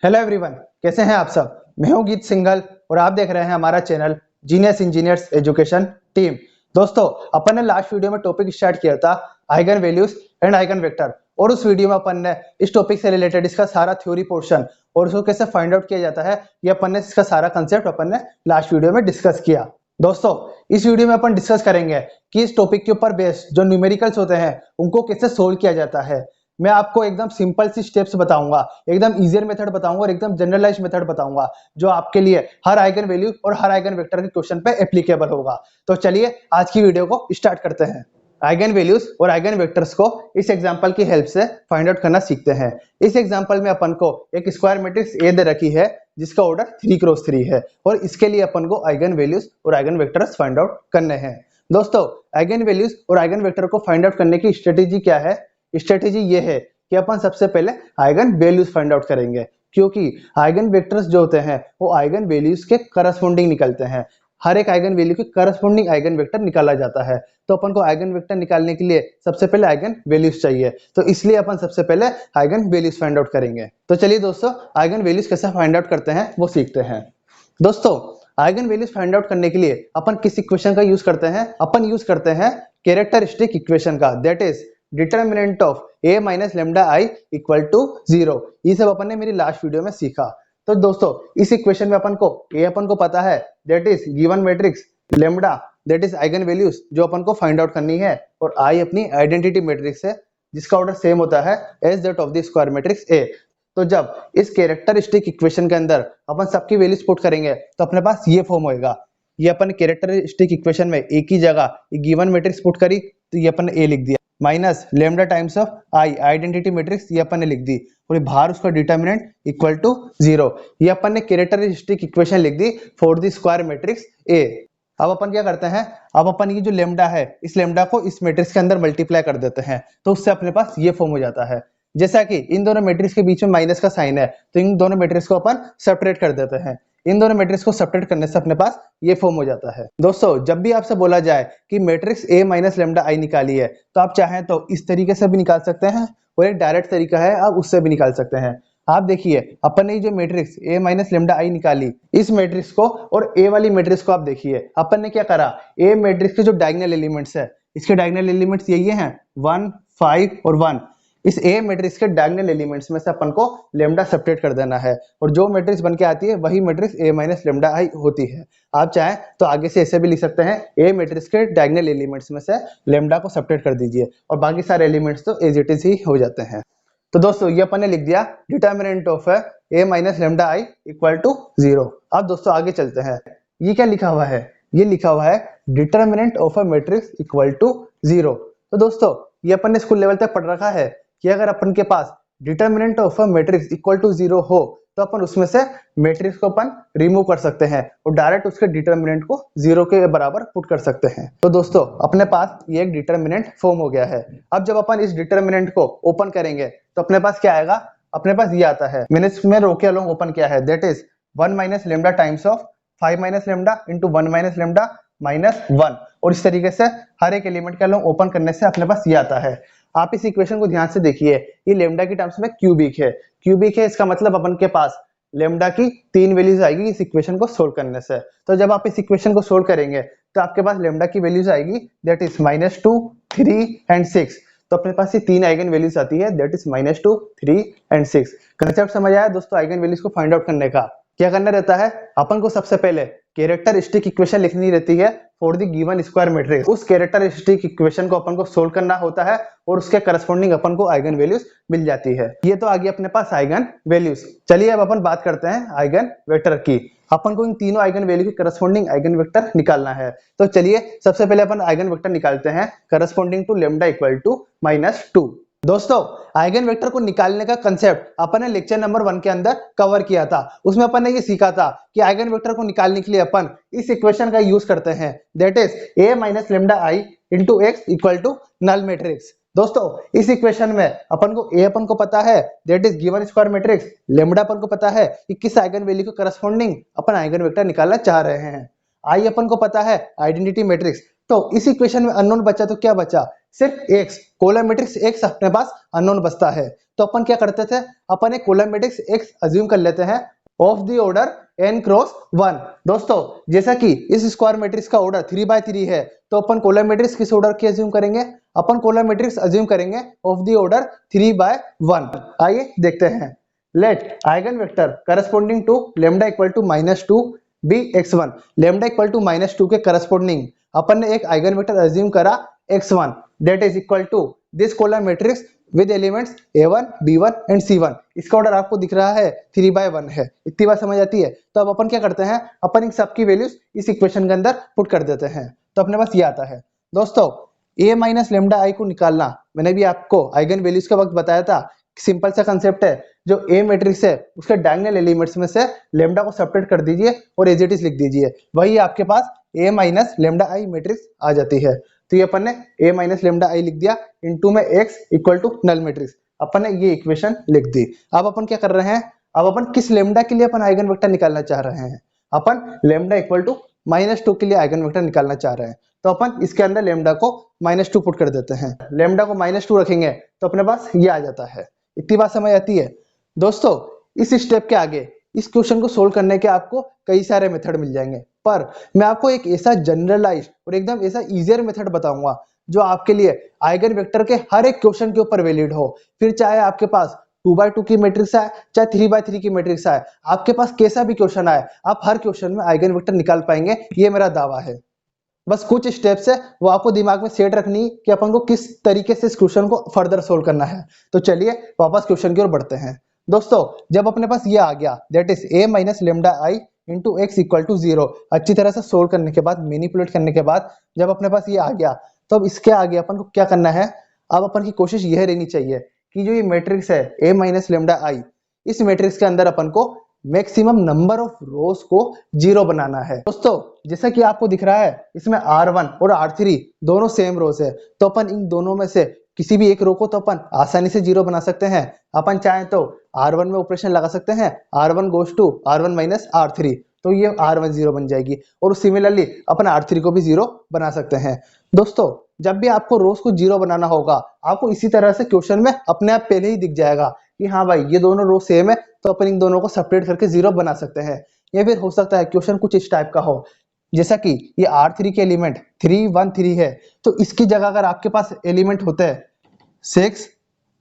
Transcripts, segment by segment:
Hello everyone, कैसे हैं आप सब। मैं हूं गीत सिंघल और आप देख रहे हैं हमारा channel genius engineers education team. दोस्तों, अपन ने लास्ट वीडियो में टॉपिक स्टार्ट किया था eigen values and eigen vector, और उस वीडियो में अपन ने इस टॉपिक से रिलेटेड इसका सारा थ्योरी पोर्शन और उसको कैसे फाइंड आउट किया जाता है, ये अपन ने इसका सारा कंसेप्ट अपन ने लास्ट वीडियो में डिस्कस किया। दोस्तों, इस वीडियो में अपन डिस्कस करेंगे कि इस टॉपिक के ऊपर बेस्ड जो न्यूमेरिकल्स होते हैं उनको कैसे सोल्व किया जाता है। मैं आपको एकदम सिंपल सी स्टेप्स बताऊंगा, एकदम इजियर मेथड बताऊंगा और एकदम जनरलाइज्ड मेथड बताऊंगा जो आपके लिए हर आइगन वैल्यू और हर आइगन वेक्टर के क्वेश्चन पे एप्लीकेबल होगा। तो चलिए आज की वीडियो को स्टार्ट करते हैं। आइगन वैल्यूज और आइगन वेक्टर्स को इस एग्जांपल की हेल्प से फाइंड आउट करना सीखते हैं। इस एग्जांपल में अपन को एक स्क्वायर मैट्रिक्स ए दे रखी है जिसका ऑर्डर 3x3 है और इसके लिए अपन को आइगन वैल्यूज और आइगन वेक्टर्स फाइंड आउट करने हैं। दोस्तों, आइगन वैल्यूज और आइगन वेक्टर को फाइंड आउट करने की स्ट्रेटेजी क्या है? स्ट्रेटेजी ये है कि अपन सबसे पहले आइगन वैल्यूज फाइंड आउट करेंगे, क्योंकि आइगन वेक्टर्स जो होते हैं वो आइगन वैल्यूज के करस्पॉन्डिंग निकलते हैं। हर एक आइगन वैल्यू के करस्पॉन्डिंग आइगन वेक्टर निकाला जाता है। तो अपन को आइगन वेक्टर निकालने के लिए सबसे पहले आइगन वैल्यूज चाहिए, तो इसलिए अपन सबसे पहले आइगन वैल्यूज फाइंड आउट करेंगे। तो चलिए दोस्तों, आइगन वैल्यूज कैसे फाइंड आउट करते हैं वो सीखते हैं। दोस्तों, आइगन वैल्यूज फाइंड आउट करने के लिए अपन किस इक्वेशन का यूज करते हैं? अपन यूज करते हैं कैरेक्टरिस्टिक इक्वेशन का, that is determinant of a minus lambda I equal to 0। ये सब अपन ने मेरी लास्ट वीडियो में सीखा। तो दोस्तों, इस इक्वेशन में अपन को a अपन को पता है, that is given matrix, lambda that is eigen values जो अपन को फाइंड आउट करनी है, और i अपनी आइडेंटिटी मैट्रिक्स है जिसका ऑर्डर सेम होता है as that of the square matrix a। तो जब इस कैरेक्टरिस्टिक इक्वेशन के अंदर अपन सबकी वैल्यूज पुट करेंगे तो अपने पास ये फॉर्म होएगा। ये अपन कैरेक्टरिस्टिक इक्वेशन में एक ही जगह गिवन मैट्रिक्स पुट करी तो ये अपन ने a लिख दिया, minus lambda times of I identity matrix ये अपन ने लिख दी, और बाहर उसका डिटर्मिनेंट इक्वल टू 0। ये अपन ने कैरेक्टरिस्टिक इक्वेशन लिख दी for the square matrix A. अब अपन क्या करते हैं, अब अपन ये जो लेमडा है इस लेमडा को इस मैट्रिक्स के अंदर मल्टीप्लाई कर देते हैं, तो उससे अपने पास ये फॉर्म हो जाता है। जैसा कि इन दोनों मैट्रिक्स के बीच में माइनस का साइन है तो इन दोनों मैट्रिक्स को अपन सेपरेट कर देते हैं। इन दोनों मैट्रिक्स को सेपरेट करने से अपने पास ये फॉर्म हो जाता है। दोस्तों, जब भी आपसे बोला जाए कि मैट्रिक्स ए माइनस लेमडा आई निकाली है तो आप चाहें तो इस तरीके से भी निकाल सकते हैं, और एक डायरेक्ट तरीका है आप उससे भी निकाल सकते हैं। आप देखिए, अपन ने जो मैट्रिक्स ए माइनस लेमडा आई निकाली, इस मैट्रिक्स को और ए वाली मैट्रिक्स को आप देखिए, अपन ने क्या करा, ए मैट्रिक्स के जो डायगोनल एलिमेंट्स है इसके डायगोनल एलिमेंट्स यही हैं 1, 5 और 1। इस ए मैट्रिक्स के डायगोनल एलिमेंट्स में से अपन को लेमडा सेपरेट कर देना है, और जो मैट्रिक्स बन के आती है वही मैट्रिक्स ए माइनस लेमडा आई होती है। आप चाहें तो आगे से ऐसे भी लिख सकते हैं, ए मैट्रिक्स के डायगोनल एलिमेंट्स में से लेमडा को सेपरेट कर दीजिए और बाकी सारे एलिमेंट्स तो एज इट इज ही हो जाते हैं। तो दोस्तों, ये अपन ने लिख दिया determinant of A minus lambda I equal to 0। अब दोस्तों आगे चलते हैं। ये क्या लिखा हुआ है? ये लिखा हुआ है determinant of a matrix equal to 0। तो दोस्तों, ये अपन ने स्कूल लेवल तक पढ़ रखा है कि अगर अपन के पास determinant of a matrix equal to 0 हो तो अपन उसमें से मैट्रिक्स को अपन रिमूव कर सकते हैं और डायरेक्ट उसके डिटर्मिनेंट को 0 के बराबर पुट कर सकते हैं। तो दोस्तों, अपने पास ये एक डिटर्मिनेंट फॉर्म हो गया है। अब जब अपन इस डिटर्मिनेंट को ओपन करेंगे तो अपने पास क्या आएगा? अपने पास ये आता है, मैंने इसमें रोके अलोंग ओपन किया है, that is 1 minus lambda times of 5 minus lambda into 1 minus lambda minus 1। और इस तरीके से हर एक एलिमेंट के अलोंग ओपन करने से अपने पास ये आता है। आप इस इक्वेशन को ध्यान से देखिए, ये लेमडा की टर्म्स में क्यूबिक है। क्यूबिक है, इसका मतलब अपन के पास लेमडा की 3 वैल्यूज आएगी इस इक्वेशन को सोल्व करने से। तो जब आप इस इक्वेशन को सोल्व करेंगे तो आपके पास लेमडा की वैल्यूज आएगी, दैट इज -2, 3 एंड 6। तो अपने पास ये 3 आइगन वैल्यूज आती है, दैट इज -2, 3 एंड 6। कंसेप्ट समझ आया दोस्तों? आइगन वैल्यूज को फाइंड आउट करने का क्या करना रहता है, अपन को सबसे पहले कैरेक्टरिस्टिक इक्वेशन लिखनी रहती है for the given square matrix. उस कैरेक्टरिस्टिक इक्वेशन को अपन को सोल्व करना होता है और उसके करस्पॉन्डिंग अपन को आइगन वैल्यूज मिल जाती है। ये तो आ गई अपने पास आइगन वैल्यूज। चलिए अब अपन बात करते हैं आइगन वेक्टर की। अपन को इन तीनों आइगन वैल्यू के करस्पॉन्डिंग आइगन वेक्टर निकालना है। तो चलिए सबसे पहले अपन आइगन वेक्टर निकालते हैं corresponding to lambda equal to -2। दोस्तों, आइगन वेक्टर को निकालने का कंसेप्ट अपन ने लेक्चर नंबर 1 के अंदर कवर किया था। उसमें अपन ने ये सीखा था कि आइगन वेक्टर को निकालने के लिए अपन इस इक्वेशन का यूज करते हैं, that is a minus lambda I into x equal to null matrix. दोस्तों, इस इक्वेशन में अपन को a अपन को पता है, that is given square matrix, lambda अपन को पता है कि किस आइगन वैल्यू के करस्पॉन्डिंग अपन आइगन वेक्टर निकालना चाह रहे हैं, i अपन को पता है आइडेंटिटी मैट्रिक्स। तो इस इक्वेशन में अननोन बचा तो क्या बचा? सिर्फ एक्स, कॉलम मैट्रिक्स एक्स अपने पास अननोन बचता है। तो अपन क्या करते थे, अपन एक कॉलम मैट्रिक्स एक्स अज्यूम कर लेते हैं of the order n cross 1। दोस्तों जैसा कि इस स्क्वायर मैट्रिक्स का ऑर्डर 3x3 है, तो अपन कॉलम मैट्रिक्स किस ऑर्डर की अज्यूम करेंगे, अपन कॉलम मैट्रिक्स अज्यूम करेंगे ऑफ द ऑर्डर 3x1। आइए देखते हैं। Let eigen vector corresponding to lambda equal to -2 be x1। Lambda equal to -2 के करस्पॉन्डिंग अपन ने एक आइगन वेक्टर अज्यूम करा x1 that is equal to this column matrix with elements a1 b1 and c1। इसका order आपको दिख रहा है 3x1 है। इतनी बात समझ आती है। तो अब अपन क्या करते हैं, अपन इन सब की वैल्यूज इस इक्वेशन के अंदर पुट कर देते हैं। तो अपने पास ये आता है। दोस्तों a माइनस लेमडा आई को निकालना मैंने भी आपको आइगन वैल्यूज के वक्त बताया था। सिंपल सा कंसेप्ट है, जो ए मैट्रिक्स है उसके डायगोनल एलिमेंट्स में से लेमडा को सेपरेट कर दीजिए और एज इट इज लिख दीजिए, वही आपके पास ए माइनस लेमडा आई मैट्रिक्स आ जाती है। तो ये अपन ने ए माइनस लेमडा आई लिख दिया, इनटू में x equal to null matrix, अपन ने ये इक्वेशन लिख दी। अब अपन क्या कर रहे हैं, अब अपन किस लेमडा के लिए अपन आइगन वेक्टर निकालना चाह रहे हैं, अपन लेमडा इक्वल टू -2 के लिए आइगन वेक्टर निकालना चाह रहे हैं। तो अपन इसके अंदर लेमडा को -2 पुट कर देते हैं। लेमडा को -2 रखेंगे तो अपने पास ये आ जाता है। इतनी बात समझ आती है। दोस्तों इस स्टेप के आगे इस क्वेश्चन को सोल्व करने के आपको कई सारे मेथड मिल जाएंगे, पर मैं आपको एक ऐसा जनरलाइज और एकदम ऐसा इजियर मेथड बताऊंगा जो आपके लिए आइगन वेक्टर के हर एक क्वेश्चन के ऊपर वैलिड हो। फिर चाहे आपके पास 2x2 की मैट्रिक्स आए, चाहे 3x3 की मैट्रिक्स आए, आपके पास कैसा भी क्वेश्चन आए, आप हर क्वेश्चन में आइगन वेक्टर निकाल पाएंगे, ये मेरा दावा है। बस कुछ स्टेप्स है वो आपको दिमाग में सेट रखनी कि अपन को किस तरीके से इस क्वेश्चन को फर्दर सोल्व करना है। तो चलिए वापस क्वेश्चन की ओर बढ़ते हैं। दोस्तों जब अपने पास ये आ गया that is a minus lambda I into x equal to 0, अच्छी तरह से सोल्व करने के बाद, मैनिपुलेट करने के बाद जब अपने पास ये आ गया, तो अब इसके आगे अपन को क्या करना है, अब अपन की कोशिश यह रहनी चाहिए कि जो ये मैट्रिक्स है a माइनस लेमडा आई, इस मैट्रिक्स के अंदर अपन को मैक्सिमम नंबर ऑफ रोज को 0 बनाना है। दोस्तों जैसा कि आपको दिख रहा है इसमें R1 और R3 दोनों सेम रोज है, तो अपन इन दोनों में से किसी भी एक रो को तो अपन आसानी से 0 बना सकते हैं। अपन चाहें तो R1 में ऑपरेशन लगा सकते हैं, R1 goes to R1 minus R3, तो ये R1 0 बन जाएगी, और सिमिलरली अपन R3 को भी 0 बना सकते हैं। दोस्तों जब भी आपको रोज को 0 बनाना होगा, आपको इसी तरह से क्वेश्चन में अपने आप पहले ही दिख जाएगा कि हाँ भाई ये दोनों रो सेम है, तो अपन इन दोनों को सेपरेट करके 0 बना सकते हैं। या फिर हो सकता है क्वेश्चन कुछ इस टाइप का हो, जैसा कि ये R3 के एलिमेंट 3 1 3 है, तो इसकी जगह अगर आपके पास एलिमेंट होते हैं 6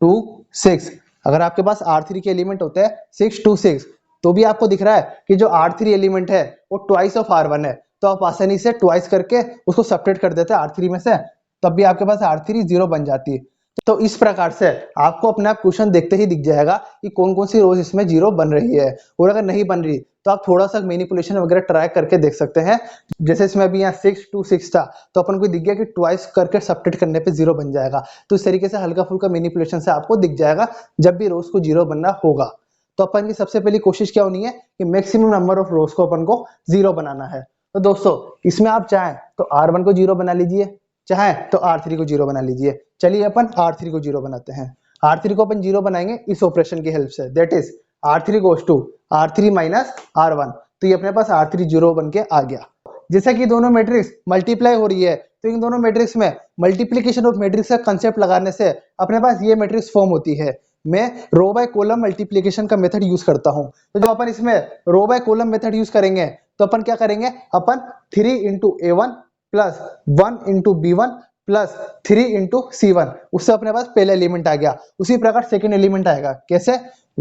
2 6, अगर आपके पास R3 के एलिमेंट होते हैं 6 2 6, तो भी आपको दिख रहा है कि जो R3 एलिमेंट है वो ट्वाइस ऑफ R1 है, तो आप आसानी से ट्वाइस करके उसको सेपरेट कर देते हैं R3 में से, तब भी आपके पास R3 0 बन जाती है। तो इस प्रकार से आपको अपने आप क्वेश्चन देखते ही दिख जाएगा कि कौन कौन सी रोज इसमें 0 बन रही है, और अगर नहीं बन रही तो आप थोड़ा सा मैनिपुलेशन वगैरह ट्राई करके देख सकते हैं। जैसे इसमें अभी यहाँ 6 2 6 था, तो अपन को दिख गया कि ट्वाइस करके सब्ट्रैक्ट करने पे 0 बन जाएगा। तो इस तरीके से हल्का फुल्का मैनिपुलेशन से आपको दिख जाएगा जब भी रोज को 0 बनना होगा। तो अपन की सबसे पहली कोशिश क्या होनी है कि मैक्सिमम नंबर ऑफ रोज को अपन को 0 बनाना है। तो दोस्तों इसमें आप चाहें तो R1 को 0 बना लीजिए, चाहें तो R3 को 0 बना लीजिए। चलिए अपन R3 को 0 बनाते हैं। R3 को अपन 0 बनाएंगे इस ऑपरेशन की हेल्प से, that is R3 goes to R3 minus R1, तो ये अपने पास R3 0 बन के आ गया। जैसा कि दोनों मैट्रिक्स मल्टीप्लाई हो रही है, तो इन दोनों मैट्रिक्स में मल्टीप्लीकेशन ऑफ मैट्रिक्स का कंसेप्ट लगाने से अपने पास ये मैट्रिक्स फॉर्म होती है। मैं रो बाय कॉलम मल्टीप्लीकेशन का मेथड यूज करता हूं, तो जब अपन इसमें रो बाय कॉलम मेथड यूज करेंगे तो अपन क्या करेंगे, अपन 3 into A1 plus 1 into B1 plus 3 into C1, उससे अपने पास पहला एलिमेंट आ गया। उसी प्रकार सेकेंड एलिमेंट आएगा, कैसे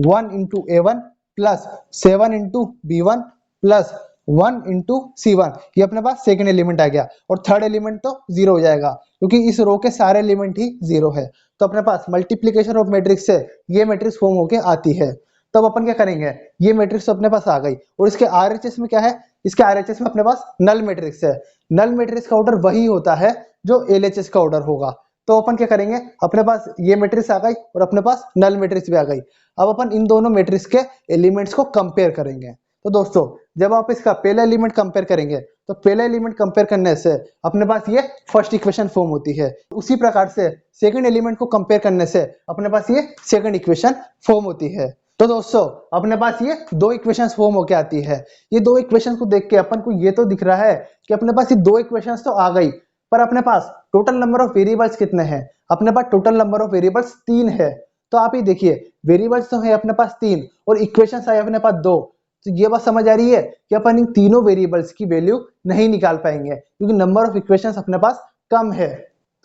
1 into A1 plus 7 into B1 plus 1 into C1, ये अपने पास सेकेंड एलिमेंट आ गया। और थर्ड एलिमेंट तो 0 हो जाएगा क्योंकि इस रो के सारे एलिमेंट ही 0 है। तो अपने पास मल्टीप्लीकेशन ऑफ मैट्रिक्स से ये मैट्रिक्स फॉर्म होके आती है। तब अपन क्या करेंगे, ये मैट्रिक्स अपने पास आ गई, और इसके RHS में क्या है, इसके RHS में अपने पास नल मैट्रिक्स है। नल मैट्रिक्स का ऑर्डर वही होता है जो LHS का ऑर्डर होगा। तो अपन क्या करेंगे, अपने पास ये मैट्रिक्स आ गई और अपने पास नल मैट्रिक्स भी आ गई। अब अपन इन दोनों मैट्रिक्स के एलिमेंट्स को कंपेयर करेंगे। तो दोस्तों जब आप इसका पहला एलिमेंट कंपेयर करेंगे, तो पहला एलिमेंट कंपेयर करने से अपने पास ये फर्स्ट इक्वेशन फॉर्म होती है। उसी प्रकार से सेकंड एलिमेंट को कंपेयर करने से अपने पास ये सेकंड इक्वेशन फॉर्म होती है। तो दोस्तों अपने पास ये दो इक्वेशंस फॉर्म होके आती है। ये दो इक्वेशंस को देख के अपन को ये तो दिख रहा है कि अपने पास ये दो इक्वेशंस तो आ गई, पर अपने पास टोटल नंबर ऑफ वेरिएबल्स कितने हैं? अपने पास टोटल नंबर ऑफ वेरिएबल्स 3 है। तो आप ये देखिए, वेरिएबल्स तो है अपने पास 3 और इक्वेशंस है अपने पास 2। तो ये बात समझ आ रही है कि अपन इन तीनों वेरिएबल्स की वैल्यू नहीं निकाल पाएंगे क्योंकि नंबर ऑफ इक्वेशंस अपने पास कम है।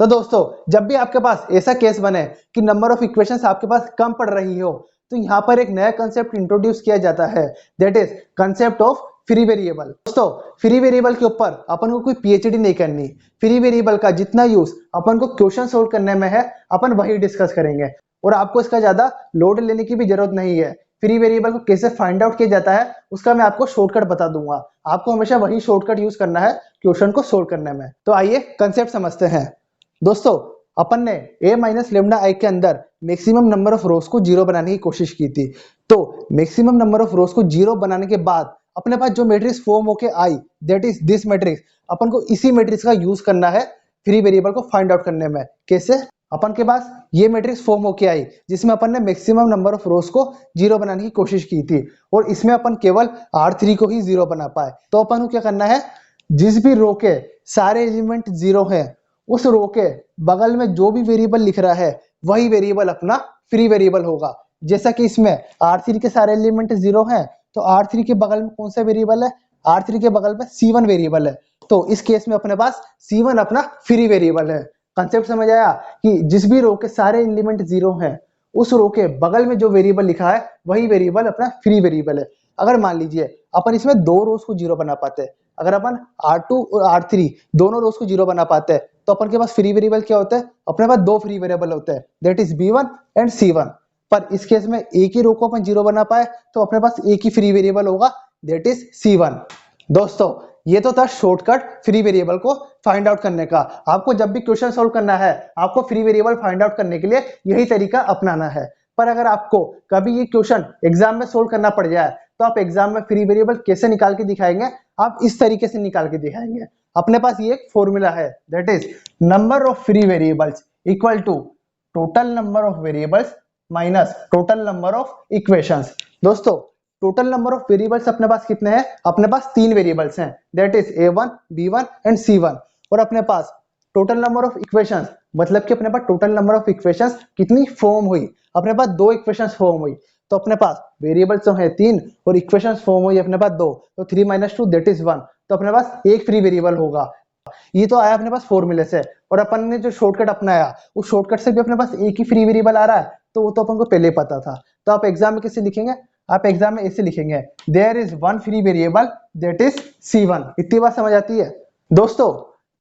तो दोस्तों, जब भी आपके पास ऐसा केस बने कि नंबर ऑफ इक्वेशंस आपके पास कम पड़ रही हो, तो यहाँ पर एक नया कंसेप्ट इंट्रोड्यूस किया जाता है, that is concept of free variable. दोस्तों, फ्री वेरिएबल के ऊपर अपन को कोई पीएचडी नहीं करनी। फ्री वेरिएबल का जितना यूज अपन को क्वेश्चन सोल्व करने में है, अपन वही डिस्कस करेंगे और आपको इसका ज्यादा लोड लेने की भी जरूरत नहीं है। फ्री वेरिएबल को कैसे फाइंड आउट किया जाता है उसका मैं आपको शॉर्टकट बता दूंगा। आपको हमेशा वही शॉर्टकट यूज करना है क्वेश्चन को सोल्व करने में। तो आइए कंसेप्ट समझते हैं। दोस्तों, अपन ने a माइनस लेमडा आई के अंदर मैक्सिमम नंबर ऑफ रोज को 0 बनाने की कोशिश की थी। तो मैक्सिमम नंबर ऑफ रोज को 0 बनाने के बाद अपने पास जो मैट्रिक्स फॉर्म होके आई, दैट इज दिस मैट्रिक्स, अपन को इसी मैट्रिक्स का यूज करना है फ्री वेरिएबल को फाइंड आउट करने में। कैसे? अपन के पास ये मैट्रिक्स फॉर्म होके आई जिसमें अपन ने मैक्सिमम नंबर ऑफ रोज को 0 बनाने की कोशिश की थी और इसमें अपन केवल R3 को ही 0 बना पाए। तो अपन को क्या करना है, जिस भी रो के सारे एलिमेंट 0 है, उस रो के बगल में जो भी वेरिएबल लिख रहा है वही वेरिएबल अपना फ्री वेरिएबल होगा। जैसा कि इसमें R3 के सारे एलिमेंट 0 हैं, तो R3 के बगल में कौन सा वेरिएबल है? R3 के बगल में C1 वेरिएबल है। तो इस केस में अपने पास C1 अपना फ्री वेरिएबल है। कंसेप्ट समझ आया कि जिस भी रो के सारे एलिमेंट 0 हैं, उस रो के बगल में जो वेरिएबल लिखा है वही वेरिएबल अपना फ्री वेरिएबल है। अगर मान लीजिए अपन इसमें 2 रोज को 0 बना पाते हैं, अगर अपन R2 और R3 दोनों रोज को 0 बना पाते हैं, तो अपन के पास फ्री वेरिएबल क्या होता है? अपने पास 2 फ्री वेरिएबल होते हैं, that is B1 and C1। पर इस केस में एक ही रो को अपन 0 बना पाए तो अपने पास एक ही फ्री वेरिएबल होगा, दैट इज C1। दोस्तों, ये तो था शॉर्टकट फ्री वेरिएबल को फाइंड आउट करने का। आपको जब भी क्वेश्चन सॉल्व करना है, आपको फ्री वेरिएबल फाइंड आउट करने के लिए यही तरीका अपनाना है। पर अगर आपको कभी ये क्वेश्चन एग्जाम में सोल्व करना पड़ जाए, तो आप एग्जाम में फ्री वेरिएबल कैसे निकाल के दिखाएंगे? आप इस तरीके से निकाल के दिखाएंगे। अपने पास ये एक फॉर्मूला है, that is number of free variables equal to total number of variables minus total number of equations. दोस्तों, टोटल नंबर ऑफ वेरिएबल्स अपने पास कितने हैं? अपने पास 3 वेरिएबल्स हैं, that is A1, B1 and C1। और अपने पास टोटल नंबर ऑफ इक्वेशंस, मतलब कि अपने पास टोटल नंबर ऑफ इक्वेशंस कितनी फॉर्म हुई? अपने पास 2 इक्वेशंस फॉर्म हुई। तो अपने पास वेरिएबल्स तो है 3 और इक्वेशंस फॉर्म हुई अपने पास 2, तो 3 - 2 दैट इज 1। तो अपने पास एक फ्री वेरिएबल होगा। ये तो आया अपने पास फॉर्मूले से, और अपन ने जो शॉर्टकट अपनाया उस शॉर्टकट से भी अपने पास एक ही फ्री वेरिएबल आ रहा है, तो वो तो अपन को पहले ही पता था। तो आप एग्जाम में कैसे लिखेंगे? आप एग्जाम में ऐसे लिखेंगे, there is one free variable that is C1। इतनी बात समझ आती है? दोस्तों,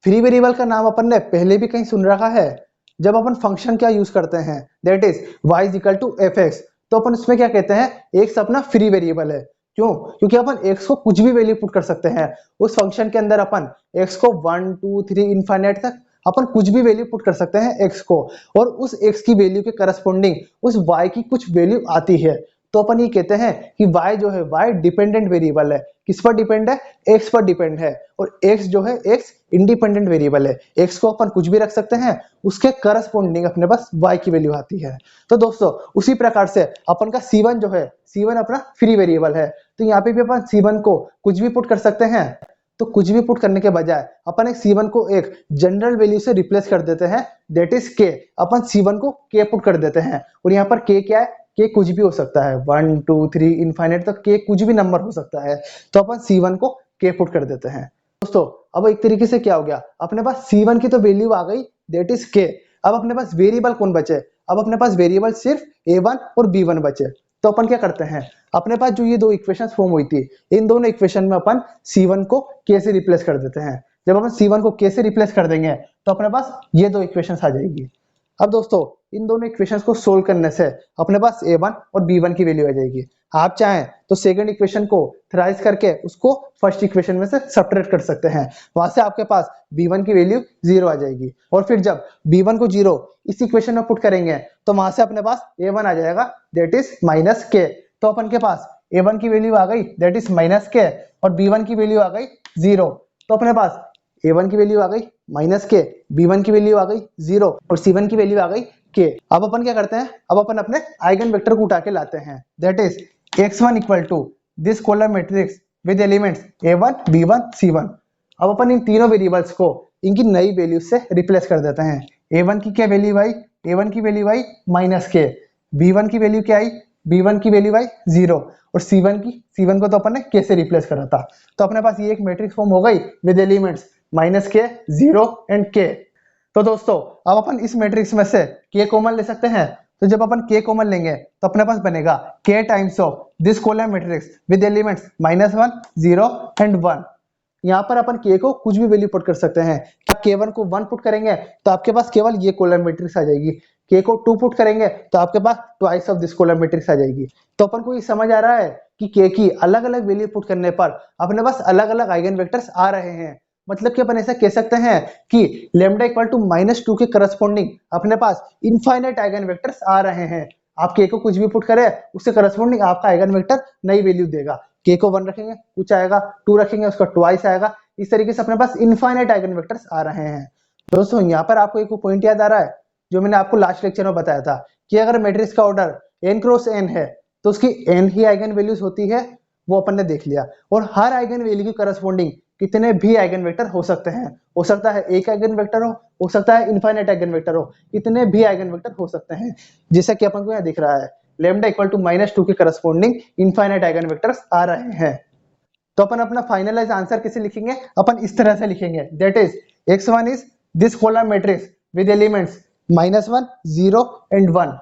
फ्री वेरिएबल का नाम अपन ने पहले भी कहीं सुन रखा है, जब अपन फंक्शन क्या यूज करते हैं, that is y is equal to fx। तो अपन इसमें क्या कहते हैं, x अपना फ्री वेरिएबल है। क्यों? क्योंकि अपन x को कुछ भी वैल्यू पुट कर सकते हैं। उस फंक्शन के अंदर अपन x को 1 2 3 इनफाइनाइट तक अपन कुछ भी वैल्यू पुट कर सकते हैं x को, और उस x की वैल्यू के करस्पॉन्डिंग उस y की कुछ वैल्यू आती है। तो अपन ये कहते हैं कि y जो है, y डिपेंडेंट वेरिएबल है। किस पर डिपेंड है? x पर डिपेंड है। और x जो है, x इंडिपेंडेंट वेरिएबल है। x को अपन कुछ भी रख सकते हैं, उसके करस्पॉन्डिंग अपने पास y की वैल्यू आती है। तो दोस्तों, उसी प्रकार से अपन का C1 जो है, C1 अपना फ्री वेरिएबल है। तो यहाँ पे भी अपन C1 को कुछ भी पुट कर सकते हैं। तो कुछ भी पुट करने के बजाय अपन एक C1 को एक जनरल वैल्यू से रिप्लेस कर देते हैं, that is k। Upon C1 को k पुट कर देते हैं, और यहाँ पर k क्या है? k कुछ भी हो सकता है, 1 2 3 इनफाइनाइट तक k कुछ भी नंबर हो सकता है। तो अपन C1 को k पुट कर देते हैं। दोस्तों, अब एक तरीके से क्या हो गया, अपने पास C1 की तो वैल्यू आ गई, दैट इज k। अब अपने पास वेरिएबल कौन बचे? अब अपने पास वेरिएबल सिर्फ A1 और B1 बचे। तो अपन क्या करते हैं, अपने पास जो ये 2 इक्वेशंस फॉर्म हुई थी, इन दोनों इक्वेशन में अपन C1 को k से रिप्लेस कर देते हैं। जब अपन C1 को k से रिप्लेस कर देंगे, तो अपने पास ये 2 इक्वेशंस आ जाएगी। अब दोस्तों, इन दोनों इक्वेशंस को सोल्व करने से अपने पास A1 और B1 की वैल्यू आ जाएगी। आप चाहें तो सेकंड इक्वेशन को थ्राइस करके उसको फर्स्ट इक्वेशन में से सब्ट्रैक्ट कर सकते हैं। वहां से आपके पास B1 की वैल्यू 0 आ जाएगी, और फिर जब B1 को 0 इस इक्वेशन में पुट करेंगे, तो वहां से अपने पास A1 आ जाएगा, दैट इज -k। तो अपन के पास A1 की वैल्यू आ गई, दैट इज -k, और B1 की वैल्यू आ गई 0। तो अपने पास A1 की वैल्यू आ गई -k, B1 की वैल्यू आ गई 0, और C1 की वैल्यू आ गई k। अब अपन क्या करते हैं, अब अपन अपने आइगन वेक्टर को उठा के लाते हैं, that is x1 equal to this column matrix with elements A1 B1 C1। अब अपन इन तीनों वेरिएबल्स को इनकी नई वैल्यू से रिप्लेस कर देते हैं। a1 की क्या वैल्यू आई, a1 की वैल्यू आई -k, b1 की वैल्यू क्या आई, b1 की वैल्यू आई 0 और c1 को तो अपन ने k से रिप्लेस करा था। तो अपने पास ये एक मैट्रिक्स फॉर्म हो गई with elements -k, 0 and k। तो दोस्तों अब अपन इस मैट्रिक्स में से k कॉमन ले सकते हैं। तो जब अपन k कॉमन लेंगे तो अपने पास बनेगा k times of this column matrix with elements -1, 0 and 1। यहाँ पर अपन k को कुछ भी वैल्यू पुट कर सकते हैं। आप k1 को 1 पुट करेंगे तो आपके पास केवल ये कॉलम मैट्रिक्स आ जाएगी, k को 2 पुट करेंगे तो आपके पास twice of this column matrix आ जाएगी। तो अपन को ये समझ आ रहा है कि k की अलग अलग वैल्यू पुट करने पर अपने पास अलग अलग आइगन वेक्टर्स आ रहे हैं। मतलब कि अपन ऐसा कह सकते हैं कि लैम्डा इक्वल टू -2 के करस्पॉन्डिंग अपने पास इनफाइनाइट आइगन वेक्टर्स आ रहे हैं। आप k को कुछ भी पुट करें उससे करस्पॉन्डिंग आपका आइगन वेक्टर नई वैल्यू देगा। k को 1 रखेंगे कुछ आएगा, 2 रखेंगे उसका ट्वाइस आएगा। इस तरीके से अपने पास इनफाइनाइट आइगन वेक्टर्स आ रहे हैं। दोस्तों यहाँ पर आपको एक पॉइंट याद आ रहा है जो मैंने आपको लास्ट लेक्चर में बताया था कि अगर मैट्रिक्स का ऑर्डर n क्रॉस n है तो उसकी n ही आइगन वैल्यूज होती है, वो अपन ने देख लिया। और हर आइगन वैल्यू की करस्पॉन्डिंग कितने भी आइगन वेक्टर हो सकते हैं। हो सकता है एक आइगन वेक्टर हो सकता है इनफाइनाइट आइगन वेक्टर हो, कितने भी आइगन वेक्टर हो सकते हैं। जैसा कि अपन को यहाँ दिख रहा है लैम्डा इक्वल टू -2 के करस्पॉन्डिंग इनफाइनाइट आइगन वेक्टर्स आ रहे हैं। तो अपन अपना फाइनलाइज आंसर कैसे लिखेंगे, अपन इस तरह से लिखेंगे, that is x1 is this column matrix with elements -1, 0 and 1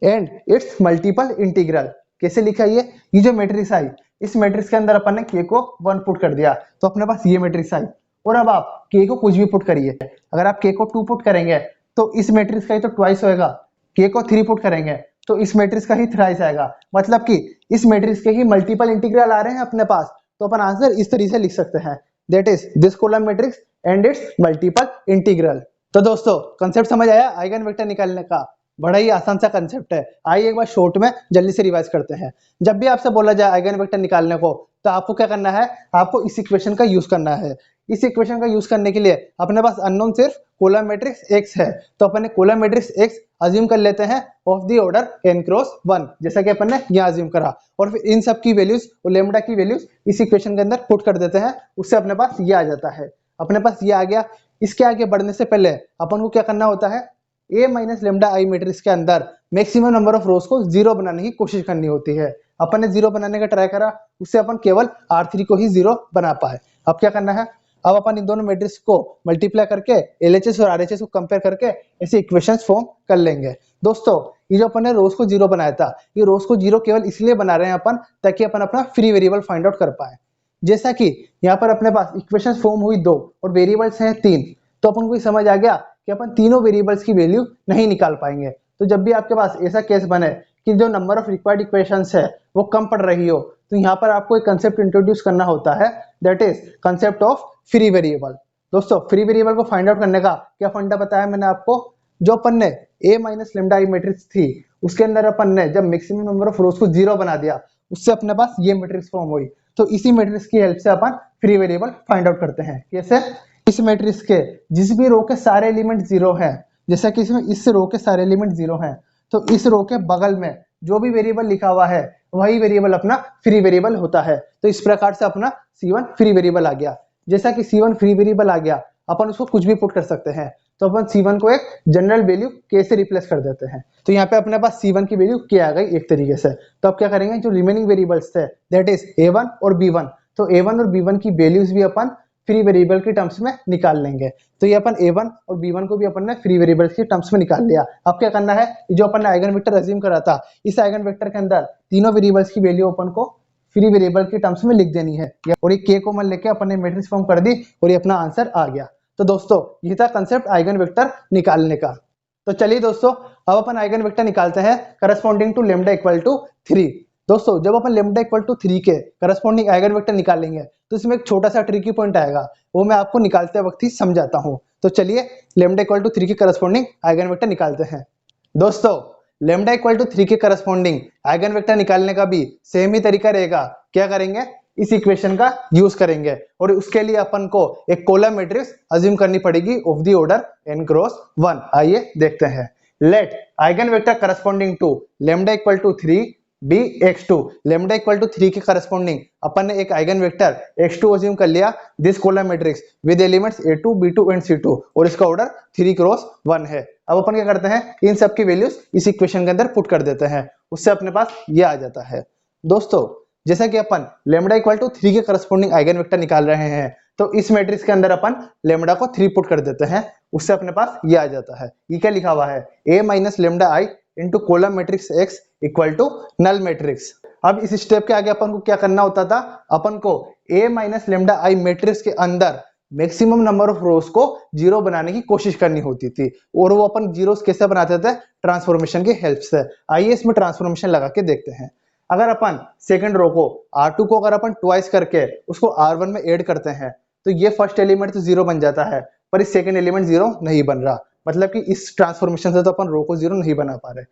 and it's multiple integral. कैसे लिखा ये जो मैट्रिक्स आई इस मैट्रिक्स के अंदर अपन ने k को 1 पुट कर दिया तो अपने पास ये मैट्रिक्स आई। और अब आप k को कुछ भी पुट करिए, अगर आप k को 2 पुट करेंगे तो इस मैट्रिक्स का ही तो ट्वाइस होएगा, k को 3 पुट करेंगे तो इस मैट्रिक्स का ही थ्राइस आएगा। मतलब कि इस मैट्रिक्स के ही मल्टीपल इंटीग्रल आ रहे हैं अपने पास। तो अपन आंसर इस तरीके से लिख सकते हैं, that is this column matrix and it's multiple integral. तो दोस्तों कंसेप्ट समझ आया आइगन वेक्टर निकालने का, बड़ा ही आसान सा कंसेप्ट है। आइए एक बार शॉर्ट में जल्दी से रिवाइज करते हैं। जब भी आपसे बोला जाए आइगन वेक्टर निकालने को तो आपको क्या करना है, आपको इस इक्वेशन का यूज करना है। इस इक्वेशन का यूज करने के लिए अपने पास अननोन सिर्फ कॉलम मैट्रिक्स x है, तो अपन ने कॉलम मैट्रिक्स x अज्यूम कर लेते हैं of the order n cross 1, जैसा कि अपन ने यहाँ अज्यूम करा। और फिर इन सब की वैल्यूज और लैम्डा की वैल्यूज इस इक्वेशन के अंदर पुट कर देते हैं, उससे अपने पास ये आ जाता है। अपने पास ये आ गया। इसके आगे बढ़ने से पहले अपन को क्या करना होता है, a minus lambda I matrix के अंदर मैक्सिमम नंबर ऑफ रोज को 0 बनाने की कोशिश करनी होती है। अपन ने 0 बनाने का ट्राई करा, उससे अपन केवल R3 को ही 0 बना पाए। अब क्या करना है, अब अपन इन दोनों मैट्रिक्स को मल्टीप्लाई करके LHS और RHS को कंपेयर करके ऐसे इक्वेशंस फॉर्म कर लेंगे। दोस्तों ये जो अपन ने रोज को 0 बनाया था, ये रोज को 0 केवल इसलिए बना रहे हैं अपन ताकि अपन अपना फ्री वेरिएबल फाइंड आउट कर पाए। जैसा कि यहाँ पर अपने पास इक्वेशंस फॉर्म हुई 2 और वेरिएबल्स हैं 3, तो अपन को समझ आ गया कि अपन तीनों वेरिएबल्स की वैल्यू नहीं निकाल पाएंगे। तो जब भी आपके पास ऐसा केस बने कि जो नंबर ऑफ रिक्वायर्ड इक्वेशंस है वो कम पड़ रही हो, तो यहाँ पर आपको एक कंसेप्ट इंट्रोड्यूस करना होता है, that is concept of free variable. दोस्तों फ्री वेरिएबल को फाइंड आउट करने का क्या फंडा बताया मैंने आपको, जो अपन ने a minus lambda I matrix थी उसके अंदर अपन ने जब मैक्सिमम नंबर ऑफ रोज को 0 बना दिया, उससे अपने पास ये मैट्रिक्स फॉर्म हुई। तो इसी मैट्रिक्स की हेल्प से अपन फ्री वेरिएबल फाइंड आउट करते हैं। कैसे, इस मैट्रिक्स के जिस भी रो के सारे एलिमेंट 0 हैं, जैसा कि इसमें इस रो के सारे एलिमेंट 0 हैं, तो इस रो के बगल में जो भी वेरिएबल लिखा हुआ है वही वेरिएबल अपना फ्री वेरिएबल होता है। तो इस प्रकार से अपना C1 फ्री वेरिएबल आ गया। जैसा कि C1 फ्री वेरिएबल आ गया, अपन उसको कुछ भी पुट कर सकते हैं। तो अपन C1 को एक जनरल वैल्यू k से रिप्लेस कर देते हैं। तो यहाँ पे अपने पास C1 की वैल्यू k आ गई एक तरीके से। तो अब क्या करेंगे, जो रिमेनिंग वेरिएबल्स थे दैट इज A1 और B1, तो A1 और B1 की वैल्यूज भी अपन फ्री वेरिएबल के टर्म्स में निकाल लेंगे। तो ये अपन A1 और B1 को भी अपन ने फ्री वेरिएबल्स के टर्म्स में निकाल लिया। अब क्या करना है, जो अपन ने आइगन वेक्टर अज्यूम करा था, इस आइगन वेक्टर के अंदर तीनों वेरिएबल्स की वैल्यू अपन को फ्री वेरिएबल के टर्म्स में लिख देनी है, और ये k को मन लेके अपन ने मैट्रिक्स फॉर्म कर दी और ये अपना आंसर आ गया। तो दोस्तों ये था कंसेप्ट आइगन वेक्टर निकालने का। तो चलिए दोस्तों अब अपन आइगन वेक्टर निकालते हैं corresponding to lambda equal to 3। दोस्तों जब अपन लेमडा इक्वल टू 3 के करस्पॉन्डिंग आइगन वेक्टर निकालेंगे तो इसमें एक छोटा सा ट्रिकी पॉइंट आएगा, वो मैं आपको निकालते वक्त ही समझाता हूँ। तो चलिए लेमडा इक्वल टू 3 के करस्पॉन्डिंग आइगन वेक्टर निकालते हैं। दोस्तों लेमडा इक्वल टू 3 के करस्पॉन्डिंग आइगन वेक्टर निकालने का भी सेम ही तरीका रहेगा। क्या करेंगे, इस इक्वेशन का यूज करेंगे और उसके लिए अपन को एक कॉलम मैट्रिक्स अज्यूम करनी पड़ेगी of the order n cross 1। आइए देखते हैं। Let eigen vector corresponding to lambda equal to 3 be x2 lambda equal to 3 के करस्पॉन्डिंग अपन ने एक आइगन वेक्टर x2 अज्यूम कर लिया this column matrix with elements a2 b2 and c2 और इसका ऑर्डर 3 क्रॉस 1 है। अब अपन क्या करते हैं, इन सब की वैल्यूज इस इक्वेशन के अंदर पुट कर देते हैं, उससे अपने पास ये आ जाता है। दोस्तों जैसा कि अपन लेमडा इक्वल टू 3 के करस्पॉन्डिंग आइगन वेक्टर निकाल रहे हैं, तो इस मैट्रिक्स के अंदर अपन लेमडा को 3 पुट कर देते हैं, उससे अपने पास ये आ जाता है। ये क्या लिखा हुआ है, a minus lambda I into column matrix x equal to null matrix. अब इस स्टेप के आगे अपन को क्या करना होता था, अपन को a minus lambda I matrix के अंदर मैक्सिमम नंबर ऑफ रोज को जीरो बनाने की कोशिश करनी होती थी, और वो अपन जीरोस कैसे बनाते थे, ट्रांसफॉर्मेशन की हेल्प से। आइए इसमें ट्रांसफॉर्मेशन लगा के देखते हैं। अगर अपन सेकंड रो को R2 को अगर अपन ट्वाइस करके उसको R1 में ऐड करते हैं, तो ये फर्स्ट एलिमेंट तो जीरो बन जाता है, पर इस सेकंड एलिमेंट जीरो नहीं बन रहा, मतलब कि इस ट्रांसफॉर्मेशन से तो अपन रो को जीरो नहीं बना पा रहे।